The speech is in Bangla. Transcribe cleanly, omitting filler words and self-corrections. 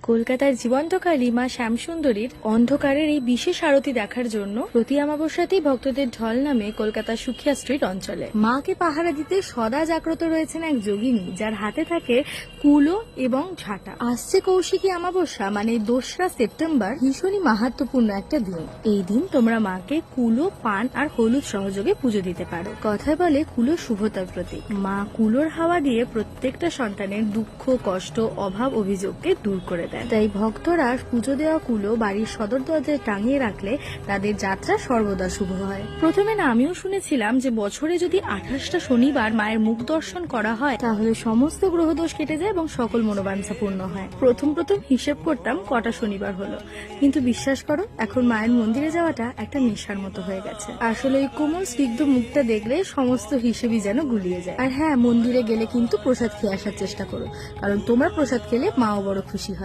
কলকাতার জীবন্তকালী মা শ্যামসুন্দরীর অন্ধকারের এই বিশেষ আরতি দেখার জন্য প্রতি অমাবস্যাতেই ভক্তদের ঢল নামে কলকাতার সুখিয়া স্ট্রিট অঞ্চলে। মাকে পাহারা দিতে সদা জাগ্রত রয়েছেন এক যোগিনী, যার হাতে থাকে কুলো এবং ঝাঁটা। আসছে কৌশিকী অমাবস্যা, মানে 2রা সেপ্টেম্বর, ভীষণই মাহাত্ম্যপূর্ণ একটা দিন। এই দিন তোমরা মাকে কুলো, পান আর হলুদ সহযোগে পুজো দিতে পারো। কথায় বলে কুলো শুভতার প্রতীক। মা কুলোর হাওয়া দিয়ে প্রত্যেকটা সন্তানের দুঃখ, কষ্ট, অভাব, অভিযোগকে দূর করে দেয়। তাই ভক্তরা পুজো দেওয়া কুলো বাড়ির সদর দরজায় টাঙিয়ে রাখলে তাদের যাত্রা সর্বদা শুভ হয়। প্রথমে না আমিও শুনেছিলাম যে বছরে যদি 28টা শনিবার মায়ের মুখ দর্শন করা হয় তাহলে সমস্ত গ্রহদোষ কেটে যায় এবং সকল মনোবাঞ্ছা পূর্ণ হয়। প্রথম হিসেব করতাম কটা শনিবার হলো, কিন্তু বিশ্বাস করো এখন মায়ের মন্দিরে যাওয়াটা একটা নেশার মতো হয়ে গেছে। আসলে এই কোমল স্নিগ্ধ মুখটা দেখলে সমস্ত হিসেবই যেন গুলিয়ে যায়। আর হ্যাঁ, মন্দিরে গেলে কিন্তু প্রসাদ খেয়ে আসার চেষ্টা করো, কারণ তোমরা প্রসাদ খেলে মাও বড় খুশি হয়।